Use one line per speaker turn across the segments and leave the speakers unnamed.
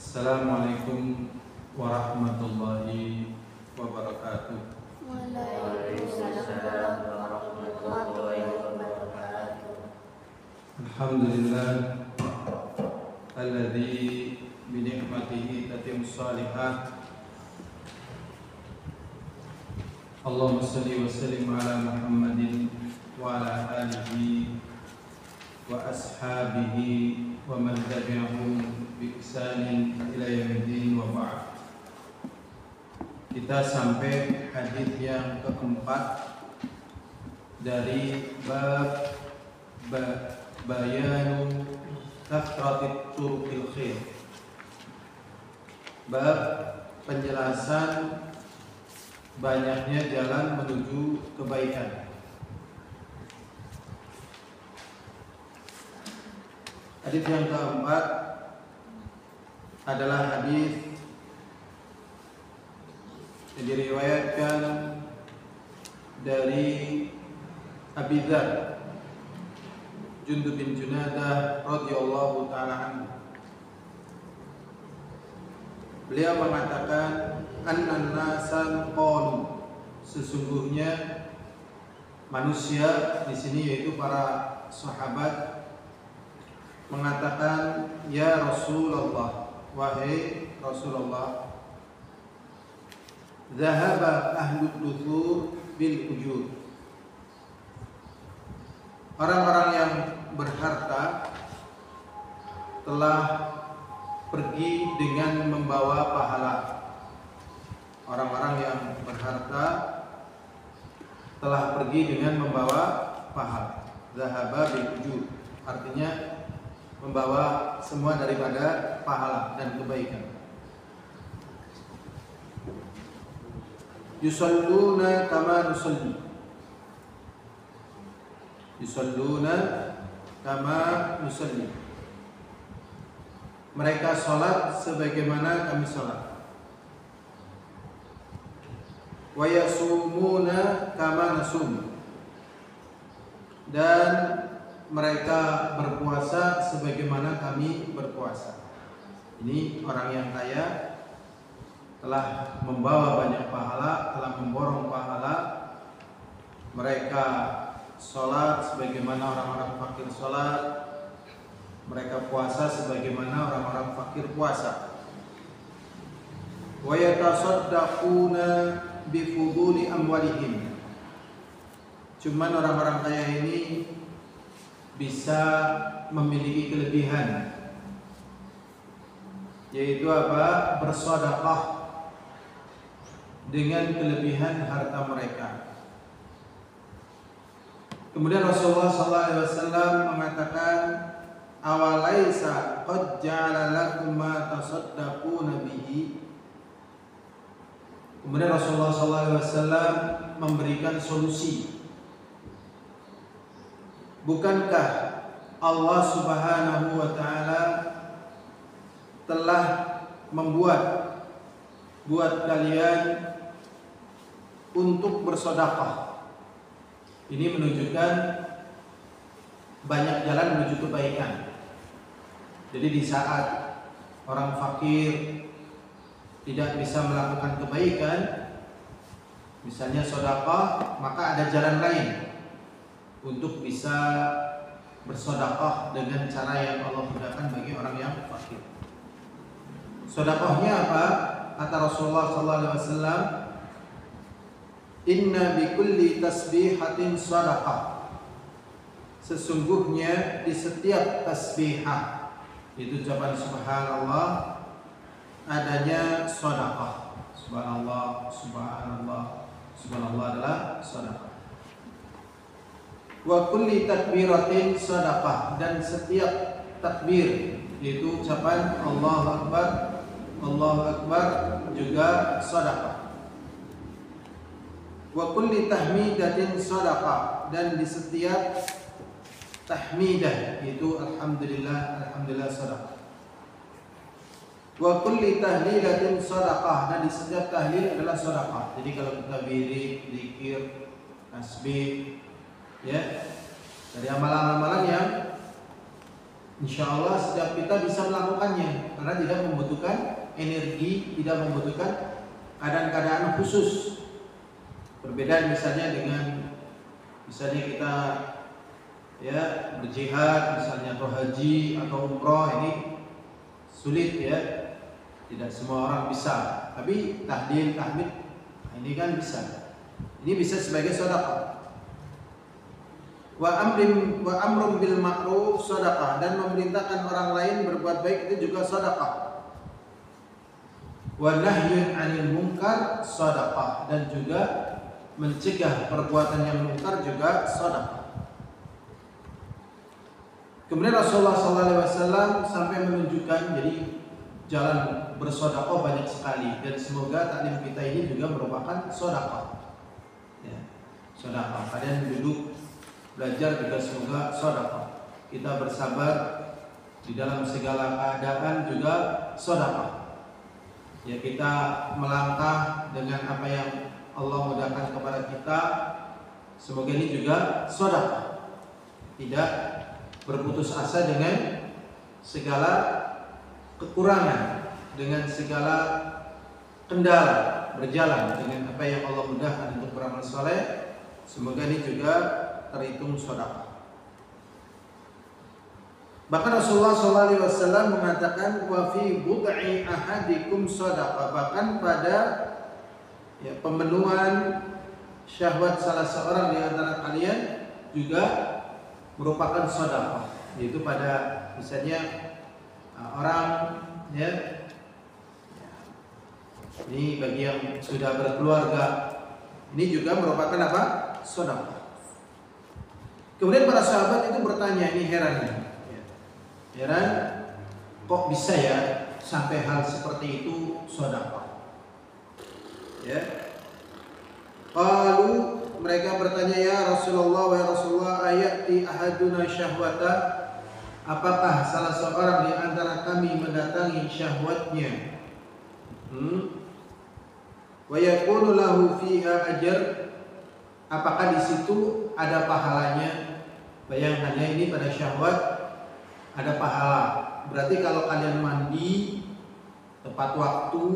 Assalamualaikum warahmatullahi wabarakatuh.
Waalaikumsalam warahmatullahi wabarakatuh.
Alhamdulillah alladzi bi ni'matihi tatimmus shalihat. Allahumma shalli wa sallim ala Muhammadin wa ala alihi wa ashabihi wa man tabi'ahum bi ihsanin ila yaumiddin wa ba'd. Kita sampai hadis yang keempat dari bab bayanu kathratit turuqil khair. Bab penjelasan banyaknya jalan menuju kebaikan. Hadis yang keempat adalah hadis yang diriwayatkan dari Abi Dzar Jundub bin Junadah radhiyallahu ta'ala anhu. Beliau mengatakan annan nasan qalu, sesungguhnya manusia di sini yaitu para sahabat mengatakan, ya Rasulullah, wahai Rasulullah, zahaba ahlud duthur bil ujur. Orang-orang yang berharta telah pergi dengan membawa pahala. Orang-orang yang berharta telah pergi dengan membawa pahala. Zahaba bil ujur artinya membawa semua daripada pahala dan kebaikan. Yusalluna kama nusalli. Yusalluna kama nusalli. Mereka salat sebagaimana kami salat. Wa yasumuna kama nasum. Dan mereka berpuasa sebagaimana kami berpuasa. Ini orang yang kaya telah membawa banyak pahala, telah memborong pahala. Mereka sholat sebagaimana orang-orang fakir sholat. Mereka puasa sebagaimana orang-orang fakir puasa. Wa yatasaddaquna bi fuduli amwalihim. Cuman orang-orang kaya ini bisa memiliki kelebihan, yaitu apa? Bersedekah dengan kelebihan harta mereka. Kemudian Rasulullah SAW mengatakan, awalaisa qad ja'ala lakum ma tasaddaquna bihi. Kemudian Rasulullah SAW memberikan solusi. Bukankah Allah Subhanahu wa ta'ala telah buat kalian untuk bersedekah? Ini menunjukkan banyak jalan menuju kebaikan. Jadi di saat orang fakir tidak bisa melakukan kebaikan, misalnya sedekah, maka ada jalan lain untuk bisa bersedekah dengan cara yang Allah mudahkan bagi orang yang fakir. Sedekahnya apa? Kata Rasulullah SAW, inna bi kulli tasbihatin sadaqah. Sesungguhnya di setiap tasbihah, itu ucapan subhanallah, adanya sedekah. Subhanallah, subhanallah, subhanallah adalah sedekah. Wa kulli takbiratin sadaqah, dan setiap takbir yaitu ucapan Allahu Akbar juga sadaqah. Wa kulli tahmidatin sadaqah, dan di setiap tahmidah yaitu alhamdulillah sadaqah. Wa kulli tahlilatin sadaqah, dan di setiap tahlil adalah sadaqah. Jadi kalau kita wirid, zikir, tasbih, ya, dari amalan-amalan yang insya Allah setiap kita bisa melakukannya. karena tidak membutuhkan energi, tidak membutuhkan keadaan-keadaan khusus. Berbeda misalnya dengan kita ya berjihad misalnya, atau haji atau umroh, ini sulit ya, tidak semua orang bisa. Tapi tahlil, tahmid, ini kan bisa. Ini bisa sebagai sedekah. Wa amrun bil ma'ruf sedekah, dan memerintahkan orang lain berbuat baik itu juga sedekah. Wa nahyun 'anil munkar sedekah, dan juga mencegah perbuatan yang munkar juga sedekah. Kemudian Rasulullah SAW sampai menunjukkan, jadi jalan bersedekah banyak sekali, dan semoga taklim kita ini juga merupakan sedekah. Ya, sedekah. Kalian duduk belajar juga semoga sedekah. Kita bersabar di dalam segala keadaan juga sedekah. Ya, kita melangkah dengan apa yang Allah mudahkan kepada kita, semoga ini juga sedekah. Tidak berputus asa dengan segala kekurangan, dengan segala kendala, berjalan dengan apa yang Allah mudahkan untuk beramal saleh, semoga ini juga terhitung sedekah. Bahkan Rasulullah SAW mengatakan wa fi bud'i ahadikum sedekah, bahkan pada ya, pemenuhan syahwat salah seorang di antara kalian juga merupakan sedekah, yaitu pada misalnya orang ya, ini bagi yang sudah berkeluarga, ini juga merupakan apa? Sedekah. Kemudian para sahabat itu bertanya, ini heran ya. Heran, kok bisa ya sampai hal seperti itu sedekah? Ya. Lalu mereka bertanya, ya Rasulullah, wa Rasulullah, ayati ahaduna syahwata, apakah salah seorang di antara kami mendatangi syahwatnya, wa yakunu lahu fiha ajr, apakah di situ ada pahalanya? Bayangannya ini pada syahwat ada pahala. Berarti kalau kalian mandi tepat waktu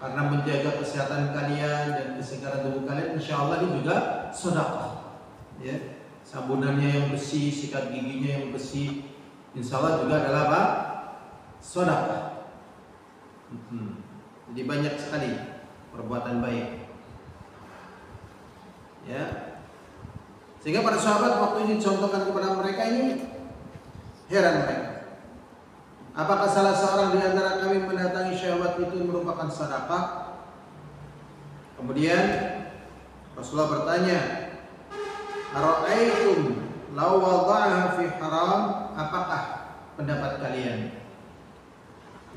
karena menjaga kesehatan kalian dan kesegaran tubuh kalian, insya Allah ini juga sedekah. Ya, sabunannya yang bersih, sikat giginya yang bersih, insya Allah juga adalah apa? Sedekah. Jadi banyak sekali perbuatan baik. Ya, sehingga para sahabat waktu ini contohkan kepada mereka, ini heran mereka. Apakah salah seorang di antara kami mendatangi syahwat itu merupakan sedekah? Kemudian Rasulullah bertanya, "Ara'aitum law wada'aha fi haram?" Apakah pendapat kalian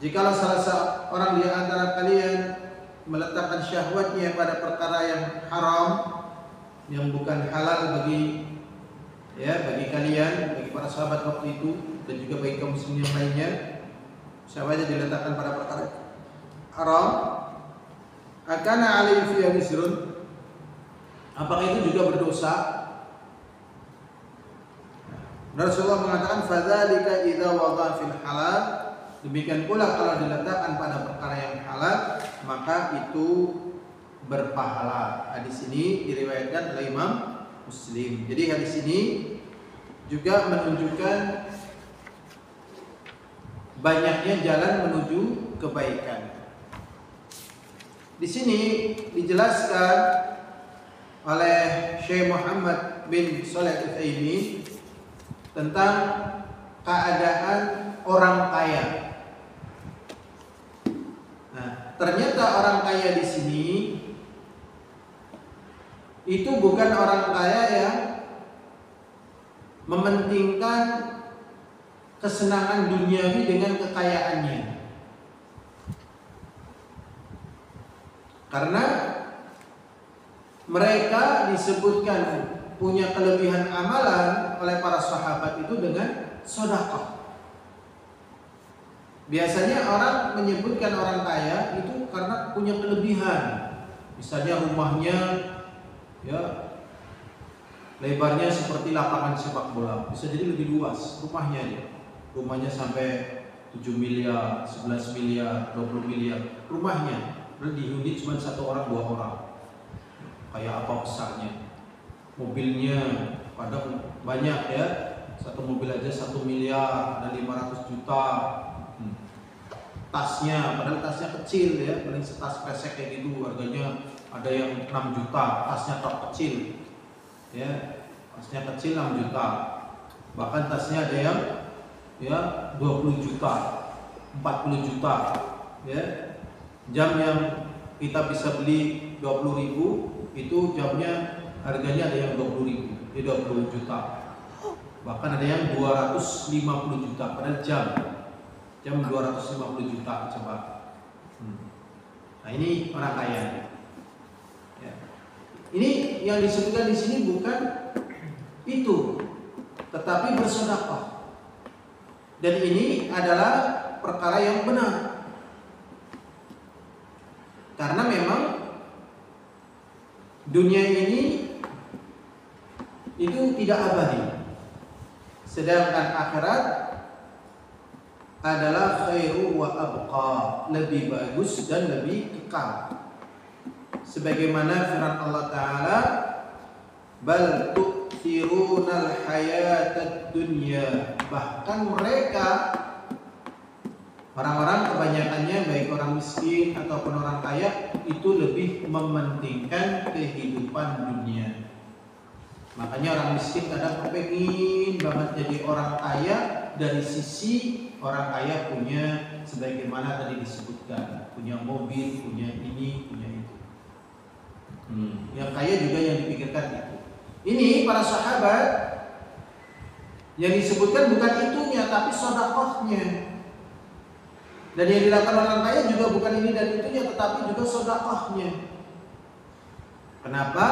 jikalau salah seorang di antara kalian meletakkan syahwatnya pada perkara yang haram, yang bukan halal bagi kalian, bagi para sahabat waktu itu, dan juga bagi kaum muslimin yang lainnya, syahwatnya diletakkan pada perkara haram, akana alaihi fiha wisrun, apakah itu juga berdosa? Rasulullah mengatakan, fadzalika idza wada'a fil halal, demikian pula kalau diletakkan pada perkara yang halal, maka itu berpahala. Hadis ini diriwayatkan oleh Imam Muslim. Jadi hadis ini juga menunjukkan banyaknya jalan menuju kebaikan. Di sini dijelaskan oleh Syekh Muhammad bin Shalih Al-Utsaimin tentang keadaan orang kaya. Nah, ternyata orang kaya di sini itu bukan orang kaya yang mementingkan kesenangan duniawi dengan kekayaannya. Karena mereka disebutkan punya kelebihan amalan oleh para sahabat itu dengan sedekah. Biasanya orang menyebutkan orang kaya itu karena punya kelebihan. Misalnya rumahnya ya lebarnya seperti lapangan sepak bola, bisa jadi lebih luas rumahnya ya. Rumahnya sampai 7 miliar, 11 miliar, 20 miliar. Rumahnya dihuni cuma 1 orang 2 orang. Kayak apa besarnya? Mobilnya kadang banyak ya. Satu mobil aja 1 miliar, ada 500 juta. Tasnya, padahal tasnya kecil ya, paling setas kresek kayak gitu, harganya ada yang 6 juta, tasnya top kecil. Ya, tasnya kecil 6 juta. Bahkan tasnya ada yang ya 20 juta, 40 juta. Ya. Jam yang kita bisa beli 20.000 itu jamnya harganya ada yang 20.000, 20 juta. Bahkan ada yang 250 juta padahal jam 250 juta coba. Nah, ini orang kaya. Ya. Ini yang disebutkan di sini bukan itu, tetapi bersedekah. Dan ini adalah perkara yang benar. Karena memang dunia ini itu tidak abadi. Sedangkan akhirat adalah khairu wa abqa, lebih bagus dan lebih kekal. Sebagaimana firman Allah Ta'ala, bal tu'thirunal hayatad dunya. Bahkan mereka, orang-orang kebanyakannya baik orang miskin ataupun orang kaya, itu lebih mementingkan kehidupan dunia. Makanya orang miskin kadang kepengin banget jadi orang kaya dari sisi orang kaya punya sebagaimana tadi disebutkan, punya mobil, punya ini, punya itu. Yang kaya juga yang dipikirkan itu. Ini para sahabat yang disebutkan bukan itunya, tapi sedekahnya. Dan yang dilakukan orang kaya juga bukan ini dan itunya, tetapi juga sedekahnya. Kenapa?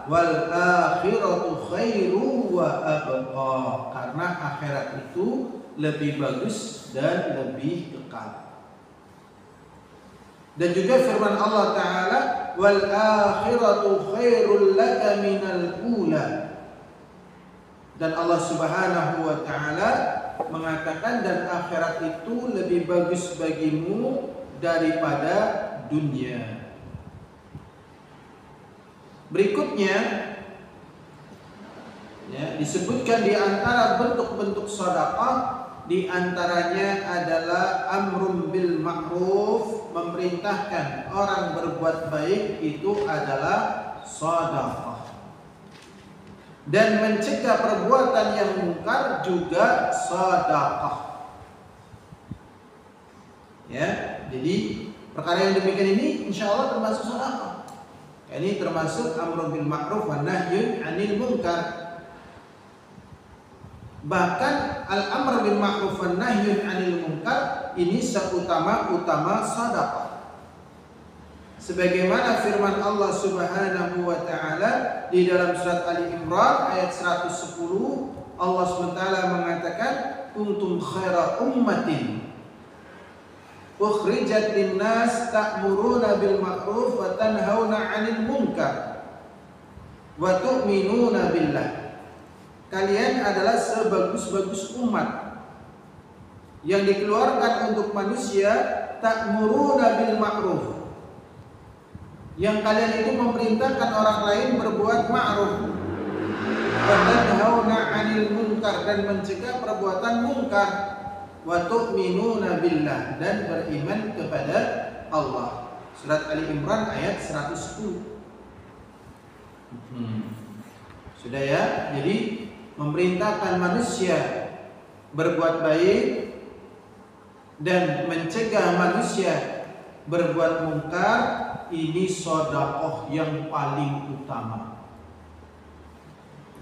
Wal akhiratu khairu wa abqa. Karena akhirat itu lebih bagus dan lebih kekal. Dan juga firman Allah Ta'ala, wal akhiratu khairul laka minal ula. Dan Allah Subhanahu wa Ta'ala mengatakan, dan akhirat itu lebih bagus bagimu daripada dunia. Berikutnya ya, disebutkan di antara bentuk-bentuk sedekah, di antaranya adalah amrun bil ma'ruf, memerintahkan orang berbuat baik itu adalah sedekah. Dan mencegah perbuatan yang mungkar juga sedekah. Ya, jadi perkara yang demikian ini insyaallah termasuk sedekah. Ini termasuk amrun bil ma'ruf wa nahyun 'anil munkar. Bahkan al-amr bil ma'ruf wa nahyun 'anil munkar ini seutama-utama sedekah. Sebagaimana firman Allah Subhanahu wa Ta'ala di dalam surat Ali Imran ayat 110, Allah SWT mengatakan, kuntum khaira ummatin ukhrijat linnas ta'muruna bil ma'ruf wa tanhauna 'anil munkar wa tu'minuna billah. Kalian adalah sebagus-bagus umat yang dikeluarkan untuk manusia, ta'muruna bil ma'ruf, yang kalian itu memerintahkan orang lain berbuat ma'ruf, wa tanhauna 'anil munkar, dan mencegah perbuatan munkar, wa tu'minuna billah, dan beriman kepada Allah. Surat Ali Imran ayat 110. Sudah ya, jadi memerintahkan manusia berbuat baik dan mencegah manusia berbuat mungkar, ini sedekah yang paling utama.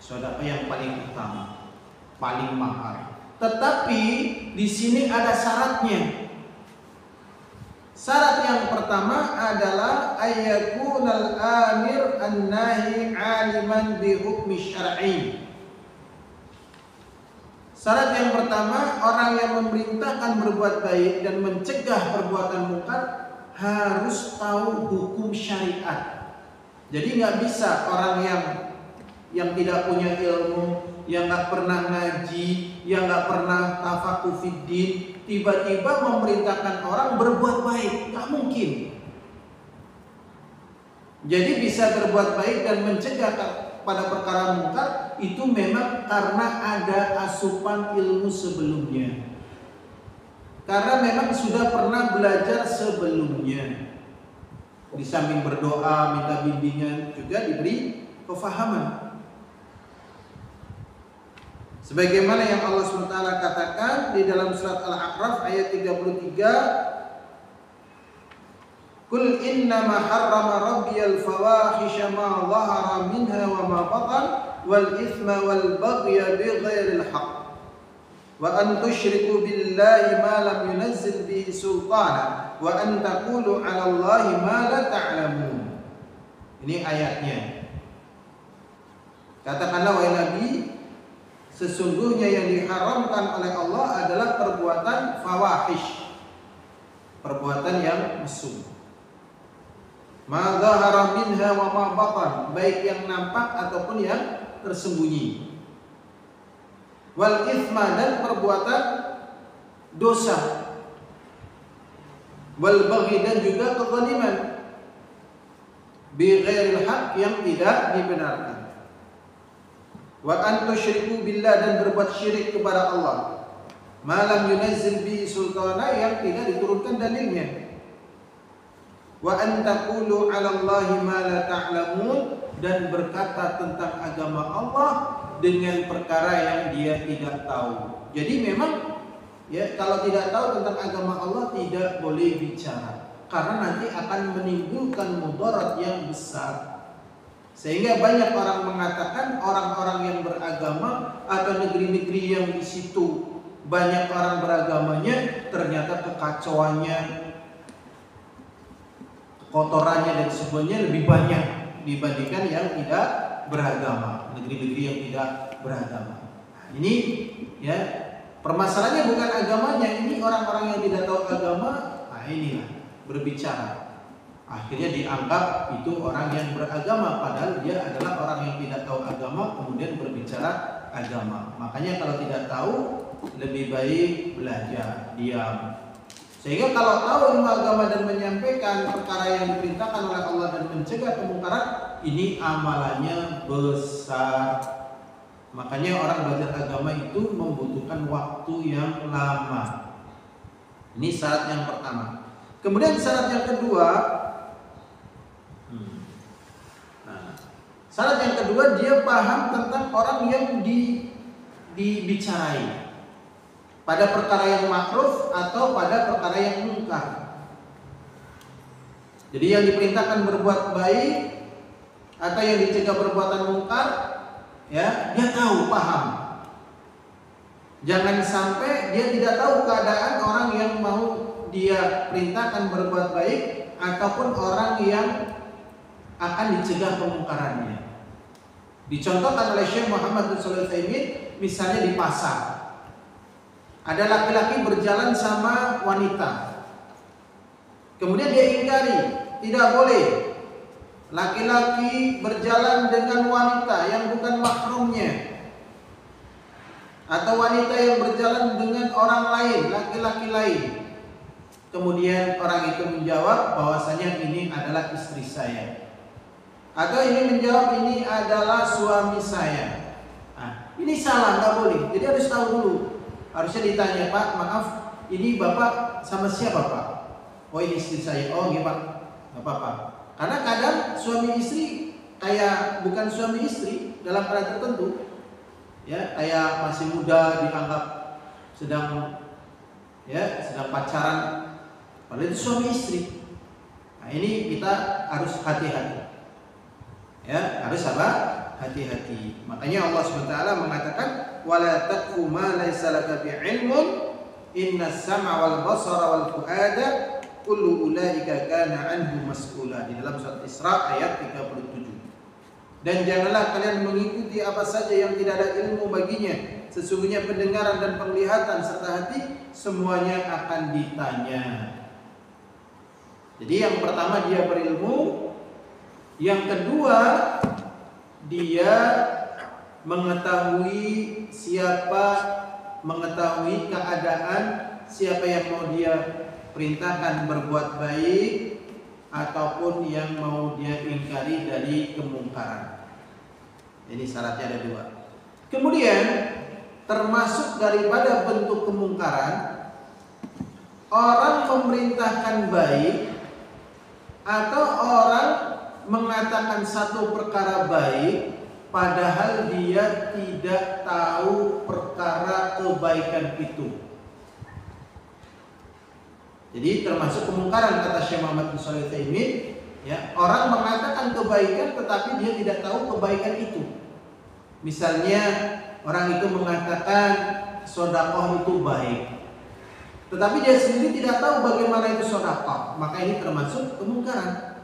Sedekah yang paling utama, paling mahal. Tetapi di sini ada syaratnya. Syarat yang pertama adalah ayyakunal amir an-nahi 'aliman bi hukmi syar'i. Syarat yang pertama, orang yang memerintahkan berbuat baik dan mencegah perbuatan mungkar harus tahu hukum syariat. Jadi nggak bisa orang yang tidak punya ilmu yang nggak pernah ngaji, yang nggak pernah tafakuh fiddin, tiba-tiba memerintahkan orang berbuat baik? Nggak mungkin. Jadi bisa berbuat baik dan mencegah pada perkara mungkar itu memang karena ada asupan ilmu sebelumnya. Karena memang sudah pernah belajar sebelumnya. Di samping berdoa, minta bimbingan, juga diberi kefahaman. Sebagaimana yang Allah SWT katakan di dalam surat Al-A'raf ayat 33, Qul innama harrama rabbiyal fawahisha ma zahara minha wa ma batan wal ithma wal baghya bighairil haqq wa an tusyriku billahi ma lam yunazzil bihi sultana wa an taqulu 'ala Allahi ma la ta'lamun. Ini ayatnya. Katakanlah wahai Nabi, sesungguhnya yang diharamkan oleh Allah adalah perbuatan fawahish, perbuatan yang mesum. Ma zahara minha wa ma batan, baik yang nampak ataupun yang tersembunyi. Wal ithma, dan perbuatan dosa. Wal baghi, dan juga kezaliman. Bi ghairil haq, yang tidak dibenarkan. Wa an tusyriku billah, dan berbuat syirik kepada Allah. Ma lam yunazzil bi sultana, yang tidak diturunkan dalilnya. Wa an taqulu 'ala Allahi ma la ta'lamun, dan berkata tentang agama Allah dengan perkara yang dia tidak tahu. Jadi memang ya, kalau tidak tahu tentang agama Allah tidak boleh bicara, karena nanti akan menimbulkan mudarat yang besar. Sehingga banyak orang mengatakan orang-orang yang beragama atau negeri-negeri yang di situ banyak orang beragamanya, ternyata kekacauannya, kotorannya dan sebagainya lebih banyak dibandingkan yang tidak beragama, negeri-negeri yang tidak beragama. Nah, ini ya, permasalahannya bukan agamanya, ini orang-orang yang tidak tahu agama. Nah, inilah berbicara, akhirnya dianggap itu orang yang beragama, padahal dia adalah orang yang tidak tahu agama kemudian berbicara agama. Makanya kalau tidak tahu lebih baik belajar, diam. Sehingga kalau tahu ilmu agama dan menyampaikan perkara yang diperintahkan oleh Allah dan mencegah kemungkaran, ini amalannya besar. Makanya orang belajar agama itu membutuhkan waktu yang lama. Ini syarat yang pertama. Kemudian syarat yang kedua, syarat yang kedua, dia paham tentang orang yang dibicarai, pada perkara yang makruf atau pada perkara yang mungkar. Jadi yang diperintahkan berbuat baik atau yang dicegah perbuatan mungkar, ya, dia tahu, paham. Jangan sampai dia tidak tahu keadaan orang yang mau dia perintahkan berbuat baik ataupun orang yang akan dicegah kemungkarannya. Dicontohkan oleh Syekh Muhammad bin Shalih Al-Utsaimin, misalnya di pasar. Ada laki-laki berjalan sama wanita. Kemudian dia ingkari, tidak boleh laki-laki berjalan dengan wanita yang bukan mahramnya, atau wanita yang berjalan dengan orang lain, laki-laki lain. Kemudian orang itu menjawab bahwasanya ini adalah istri saya, atau ini menjawab ini adalah suami saya. Nah, ini salah, nggak boleh. Jadi harus tahu dulu. Harusnya ditanya, Pak, maaf, ini Bapak sama siapa, Pak? Oh, ini istri saya. Oh, iya, Pak, nggak apa-apa. Karena kadang suami istri kayak bukan suami istri dalam keadaan tertentu, ya, kayak masih muda dianggap sedang pacaran, padahal itu suami istri. Nah, ini kita harus hati-hati, ya, harus apa? Hati-hati. Makanya Allah SWT mengatakan, wala taqfu ma laysa laka bi'ilmun innas sam'a wal basara wal fuada kullu ulaika kana anhu mas'ula, di dalam surat Isra ayat 37. Dan janganlah kalian mengikuti apa saja yang tidak ada ilmu baginya, sesungguhnya pendengaran dan penglihatan serta hati semuanya akan ditanya. Jadi yang pertama dia berilmu, yang kedua dia mengetahui keadaan siapa yang mau dia perintahkan berbuat baik ataupun yang mau dia ingkari dari kemungkaran. Ini syaratnya ada 2. Kemudian termasuk daripada bentuk kemungkaran, orang memerintahkan baik atau orang mengatakan satu perkara baik padahal dia tidak tahu perkara kebaikan itu. Jadi termasuk kemungkaran kata Syekh Muhammad bin Shalih Al-Utsaimin, ya, orang mengatakan kebaikan tetapi dia tidak tahu kebaikan itu. Misalnya orang itu mengatakan sedekah itu baik, tetapi dia sendiri tidak tahu bagaimana itu sedekah, maka ini termasuk kemungkaran.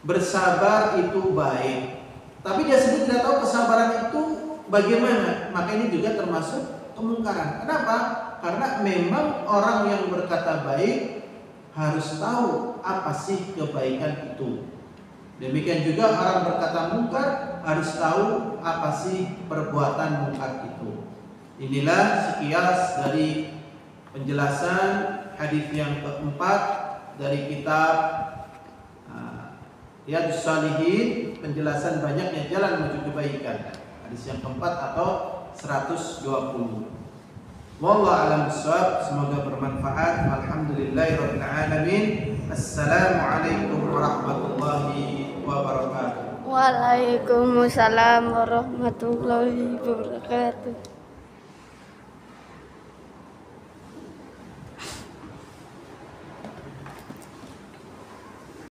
Bersabar itu baik, tapi dia sendiri tidak tahu kesabaran itu bagaimana, maka ini juga termasuk kemungkaran. Kenapa? Karena memang orang yang berkata baik harus tahu apa sih kebaikan itu. Demikian juga orang berkata mungkar harus tahu apa sih perbuatan mungkar itu. Inilah sekilas dari penjelasan hadis yang keempat dari kitab Riyadhus Shalihin, penjelasan banyaknya jalan menuju kebaikan. Hadis yang keempat atau 120. Wallahu a'lam bishawab. Semoga bermanfaat. Alhamdulillahirabbil alamin. Assalamualaikum warahmatullahi wabarakatuh.
Waalaikumsalam warahmatullahi wabarakatuh.